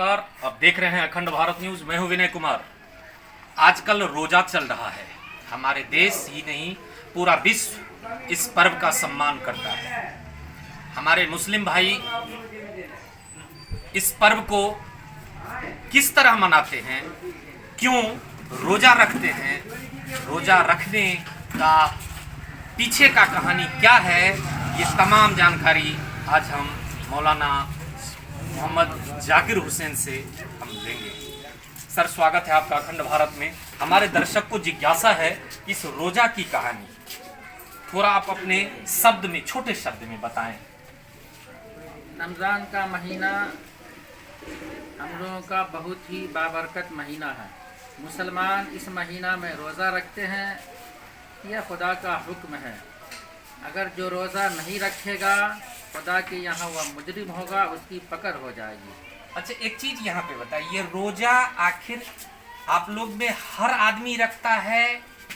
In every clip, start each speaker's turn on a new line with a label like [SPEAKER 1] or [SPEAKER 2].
[SPEAKER 1] नमस्कार, आप देख रहे हैं अखंड भारत न्यूज। मैं हूं विनय कुमार। आजकल रोजा चल रहा है। हमारे देश ही नहीं पूरा विश्व इस पर्व का सम्मान करता है। हमारे मुस्लिम भाई इस पर्व को किस तरह मनाते हैं, क्यों रोजा रखते हैं, रोजा रखने का पीछे का कहानी क्या है, ये तमाम जानकारी आज हम मौलाना मोहम्मद जाकिर हुसैन से हम लेंगे। सर, स्वागत है आपका अखंड भारत में। हमारे दर्शक को जिज्ञासा है इस रोजा की कहानी थोड़ा आप अपने शब्द में, छोटे शब्द में बताएं।
[SPEAKER 2] रमज़ान का महीना हम लोगों का बहुत ही बाबरकत महीना है। मुसलमान इस महीना में रोज़ा रखते हैं, यह खुदा का हुक्म है। अगर जो रोज़ा नहीं रखेगा खुदा के यहाँ वह मुजरिम होगा, उसकी पकड़ हो जाएगी।
[SPEAKER 1] अच्छा, एक चीज यहाँ पे बताइए, रोजा आखिर आप लोग में हर आदमी रखता है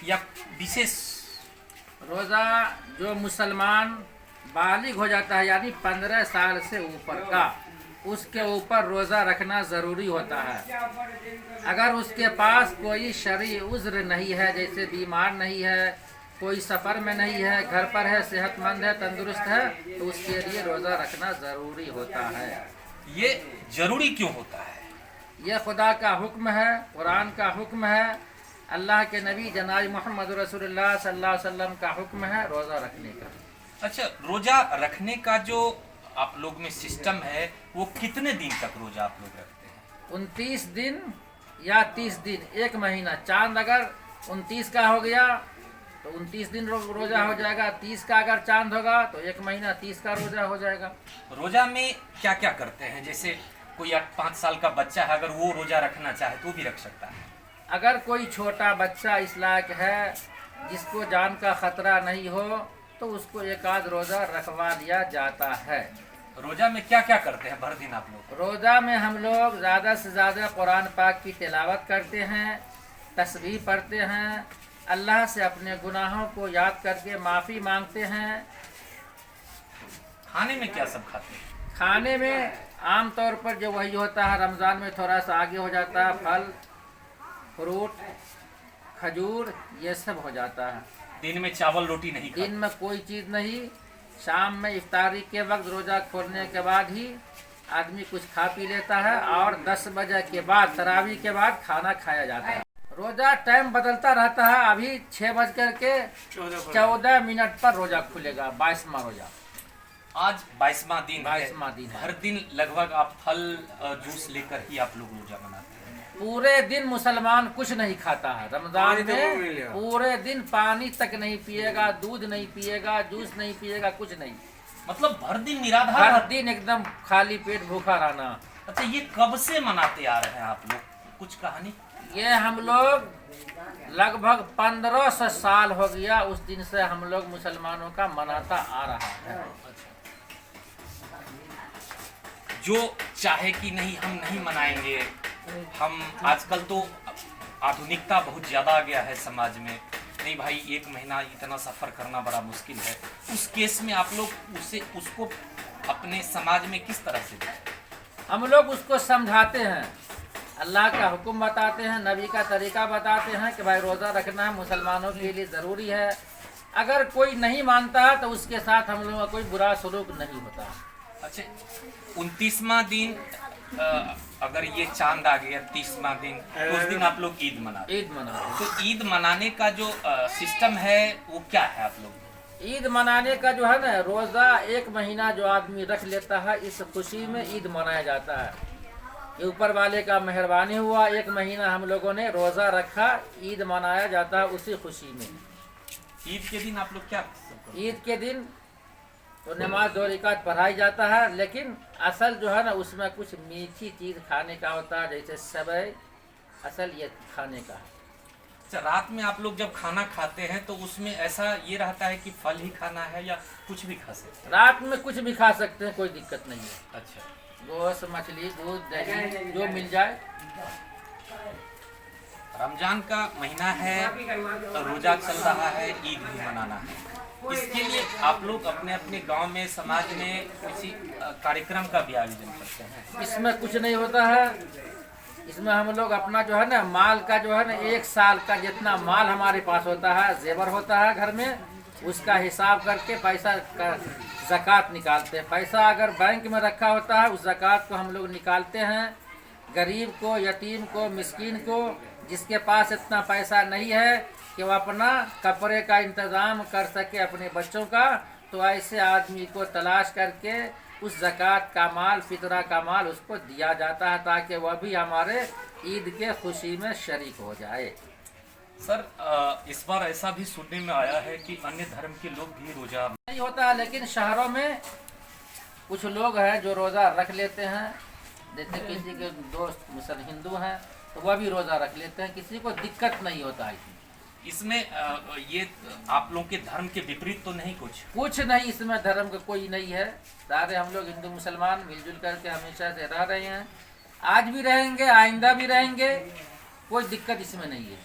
[SPEAKER 1] या विशेष?
[SPEAKER 2] रोज़ा जो मुसलमान बालिग हो जाता है, यानी 15 साल से ऊपर का, उसके ऊपर रोज़ा रखना ज़रूरी होता है। अगर उसके पास कोई शरई उज़्र नहीं है, जैसे बीमार नहीं है, कोई सफ़र में नहीं है, घर पर है, सेहतमंद है, तंदुरुस्त है, तो उसके लिए रोज़ा रखना ज़रूरी होता है।
[SPEAKER 1] ये जरूरी क्यों होता है?
[SPEAKER 2] यह खुदा का हुक्म है, कुरान का हुक्म है, अल्लाह के नबी जनाब मोहम्मद रसूलुल्लाह सल्लल्लाहु अलैहि वसल्लम का हुक्म है रोज़ा रखने का।
[SPEAKER 1] अच्छा, रोजा रखने का जो आप लोग में सिस्टम है, वो कितने दिन तक रोजा आप लोग रखते हैं?
[SPEAKER 2] 29 दिन या 30 दिन, एक महीना। चांद अगर 29 का हो गया तो 29 दिन रोजा हो जाएगा। 30 का अगर चांद होगा तो एक महीना 30 का रोजा हो जाएगा।
[SPEAKER 1] रोजा में क्या क्या करते हैं? जैसे कोई 5 साल का बच्चा है, अगर वो रोजा रखना चाहे तो भी रख सकता है?
[SPEAKER 2] अगर कोई छोटा बच्चा इस लायक है जिसको जान का खतरा नहीं हो तो उसको एक आध रोजा रखवा दिया जाता है।
[SPEAKER 1] रोजा में क्या क्या करते हैं भर दिन आप लोग?
[SPEAKER 2] रोजा में हम लोग ज़्यादा से ज़्यादा कुरान पाक की तिलावत करते हैं, तस्बीह पढ़ते हैं, अल्लाह से अपने गुनाहों को याद करके माफ़ी मांगते हैं।
[SPEAKER 1] खाने में क्या सब खाते हैं?
[SPEAKER 2] खाने में आम तौर पर जो वही होता है, रमज़ान में थोड़ा सा आगे हो जाता है, फल फ्रूट खजूर ये सब हो जाता है।
[SPEAKER 1] दिन में चावल रोटी नहीं खाते?
[SPEAKER 2] दिन में कोई चीज़ नहीं। शाम में इफ्तारी के वक्त रोज़ा खोलने के बाद ही आदमी कुछ खा पी लेता है, और 10 बजे के बाद, तरावी के बाद खाना खाया जाता है। रोज़ा टाइम बदलता रहता है। अभी 6 बज कर के 14 मिनट पर रोज़ा खुलेगा, 22वां रोज़ा।
[SPEAKER 1] आज 22वां दिन है।
[SPEAKER 2] 22वां दिन है।
[SPEAKER 1] हर दिन लगभग आप फल जूस लेकर ही आप लोग रोजा मनाते हैं?
[SPEAKER 2] पूरे दिन मुसलमान कुछ नहीं खाता है रमजान में। पूरे दिन पानी तक नहीं पिएगा, दूध नहीं पिएगा, जूस नहीं पिएगा, कुछ नहीं।
[SPEAKER 1] मतलब भर दिन निराधार?
[SPEAKER 2] हर दिन एकदम खाली पेट भूखा रहना।
[SPEAKER 1] अच्छा, ये कब से मनाते आ रहे हैं आप लोग? कुछ कहानी?
[SPEAKER 2] ये हम लोग लगभग 1500 साल हो गया, उस दिन से हम लोग मुसलमानों का मनाता आ रहा है।
[SPEAKER 1] जो चाहे कि नहीं हम नहीं मनाएंगे, हम आजकल तो आधुनिकता बहुत ज़्यादा आ गया है समाज में, नहीं भाई एक महीना इतना सफ़र करना बड़ा मुश्किल है, उस केस में आप लोग उसको अपने समाज में किस तरह से देखें?
[SPEAKER 2] हम लोग उसको समझाते हैं, अल्लाह का हुक्म बताते हैं, नबी का तरीका बताते हैं कि भाई रोज़ा रखना मुसलमानों के लिए ज़रूरी है। अगर कोई नहीं मानता है तो उसके साथ हम लोगों का कोई बुरा सलूक नहीं होता।
[SPEAKER 1] अच्छा, 29वां दिन अगर ये चांद आ गया 30वां दिन, उस दिन आप लोग ईद मनाते हैं?
[SPEAKER 2] ईद मनाते हैं।
[SPEAKER 1] तो ईद मनाने का जो सिस्टम है वो क्या है आप लोग?
[SPEAKER 2] ईद मनाने का जो है ना, रोज़ा एक महीना जो आदमी रख लेता है, इस खुशी में ईद मनाया जाता है। ये ऊपर वाले का मेहरबानी हुआ, एक महीना हम लोगों ने रोज़ा रखा, ईद मनाया जाता है उसी खुशी में।
[SPEAKER 1] ईद के दिन आप लोग क्या सब करते हैं?
[SPEAKER 2] ईद के दिन तो नमाज 2 रकात पढ़ाई जाता है, लेकिन असल जो है ना उसमें कुछ मीठी चीज़ खाने का होता है, जैसे सेवई, असल ये खाने का है।
[SPEAKER 1] अच्छा, रात में आप लोग जब खाना खाते हैं तो उसमें ऐसा ये रहता है कि फल ही खाना है या कुछ भी खा सकते हैं?
[SPEAKER 2] रात में कुछ भी खा सकते हैं, कोई दिक्कत नहीं है।
[SPEAKER 1] अच्छा,
[SPEAKER 2] गोश्त, मछली, दूध, दही जो मिल जाए।
[SPEAKER 1] रमजान का महीना है, रोजा चल रहा है, ईद भी मनाना है, इसके लिए आप लोग अपने अपने गांव में, समाज में किसी कार्यक्रम का भी आयोजन करते हैं?
[SPEAKER 2] इसमें कुछ नहीं होता है। इसमें हम लोग अपना जो है ना माल का जो है ना 1 साल का जितना माल हमारे पास होता है, जेवर होता है घर में, उसका हिसाब करके पैसा का ज़कात निकालते हैं। पैसा अगर बैंक में रखा होता है उस ज़कात को हम लोग निकालते हैं। गरीब को, यतीम को, मिस्कीन को, जिसके पास इतना पैसा नहीं है कि वो अपना कपड़े का इंतज़ाम कर सके अपने बच्चों का, तो ऐसे आदमी को तलाश करके उस ज़कात का माल, फितरा का माल उसको दिया जाता है ताकि वह भी हमारे ईद के खुशी में शरीक हो जाए।
[SPEAKER 1] सर इस बार ऐसा भी सुनने में आया है कि अन्य धर्म के लोग भी रोजा
[SPEAKER 2] नहीं होता है, लेकिन शहरों में कुछ लोग हैं जो रोज़ा रख लेते हैं। जैसे किसी के दोस्त मुसल हिंदू हैं तो वह भी रोज़ा रख लेते हैं, किसी को दिक्कत नहीं होता है।
[SPEAKER 1] इसमें ये आप लोगों के धर्म के विपरीत तो नहीं कुछ
[SPEAKER 2] नहीं, इसमें धर्म का कोई नहीं है। सारे हम लोग हिंदू मुसलमान मिलजुल करके हमेशा से रह रहे हैं, आज भी रहेंगे, आइंदा भी रहेंगे, कोई दिक्कत इसमें नहीं है।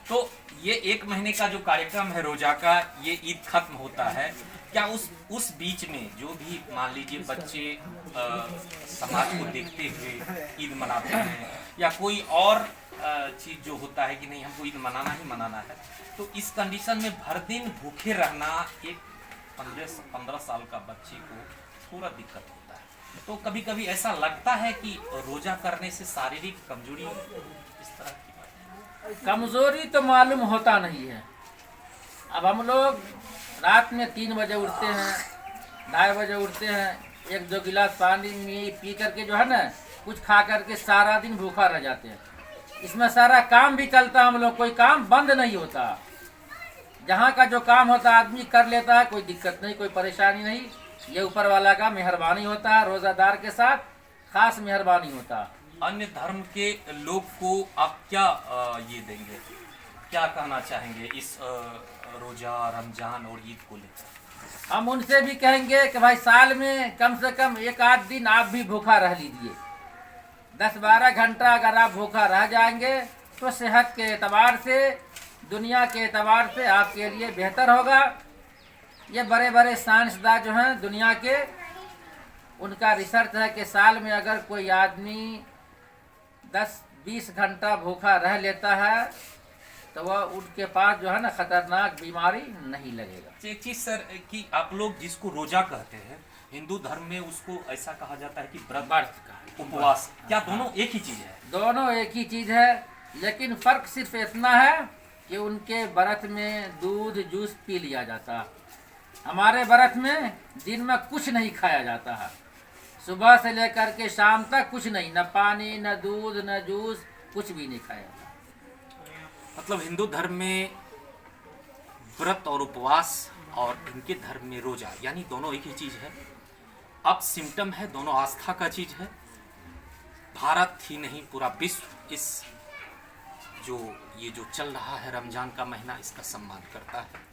[SPEAKER 1] तो ये 1 महीने का जो कार्यक्रम है रोजा का, ये ईद खत्म होता है, क्या उस बीच में जो भी मान लीजिए बच्चे समाज को देखते हुए ईद मनाते हैं या कोई और चीज़ जो होता है कि नहीं हमको ईद मनाना ही मनाना है, तो इस कंडीशन में भर दिन भूखे रहना एक 15 साल का बच्चे को थोड़ा दिक्कत होता है। तो कभी कभी ऐसा लगता है कि रोजा करने से शारीरिक कमजोरी इस तरह की
[SPEAKER 2] कमजोरी तो मालूम होता नहीं है। अब हम लोग रात में 3 बजे उठते हैं, 2:30 बजे उठते हैं, 1-2 गिलास पानी में पी करके जो है ना कुछ खा करके सारा दिन भूखा रह जाते हैं। इसमें सारा काम भी चलता है, हम लोग कोई काम बंद नहीं होता। जहाँ का जो काम होता है आदमी कर लेता है, कोई दिक्कत नहीं, कोई परेशानी नहीं। ये ऊपर वाला का मेहरबानी होता है, रोज़ादार के साथ खास मेहरबानी होता है।
[SPEAKER 1] अन्य धर्म के लोग को आप क्या ये देंगे, क्या कहना चाहेंगे इस रोजा, रमजान और ईद को लेकर?
[SPEAKER 2] हम उनसे भी कहेंगे कि भाई साल में कम से कम 1-8 दिन आप भी भूखा रह लीजिए। 10-12 घंटा अगर आप भूखा रह जाएंगे तो सेहत के एतबार से, दुनिया के एतबार से आपके लिए बेहतर होगा। ये बड़े बड़े साइंसदान जो हैं दुनिया के, उनका रिसर्च है कि साल में अगर कोई आदमी 10-20 घंटा भूखा रह लेता है तो वह उनके पास जो है ना खतरनाक बीमारी नहीं लगेगा।
[SPEAKER 1] एक चीज सर कि आप लोग जिसको रोजा कहते हैं हिंदू धर्म में उसको ऐसा कहा जाता है कि व्रत का उपवास, क्या दोनों एक ही चीज है?
[SPEAKER 2] दोनों एक ही चीज है, लेकिन फर्क सिर्फ इतना है कि उनके व्रत में दूध जूस पी लिया जाता है। हमारे व्रत में दिन में कुछ नहीं खाया जाता है, सुबह से लेकर के शाम तक कुछ नहीं, न पानी, न दूध, न जूस, कुछ भी नहीं खाया जाता।
[SPEAKER 1] मतलब हिंदू धर्म में व्रत और उपवास और इनके धर्म में रोजा, यानी दोनों एक ही चीज है। अब सिम्टम है, दोनों आस्था का चीज है। भारत ही नहीं पूरा विश्व इस जो चल रहा है रमजान का महीना, इसका सम्मान करता है।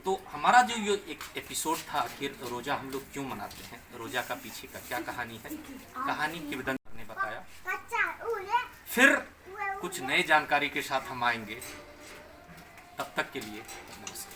[SPEAKER 1] तो हमारा जो ये एक एपिसोड था आखिर रोजा हम लोग क्यों मनाते हैं, रोजा का पीछे का क्या कहानी है, कहानी किवदंत ने बताया। फिर कुछ नए जानकारी के साथ हम आएंगे, तब तक के लिए नमस्कार।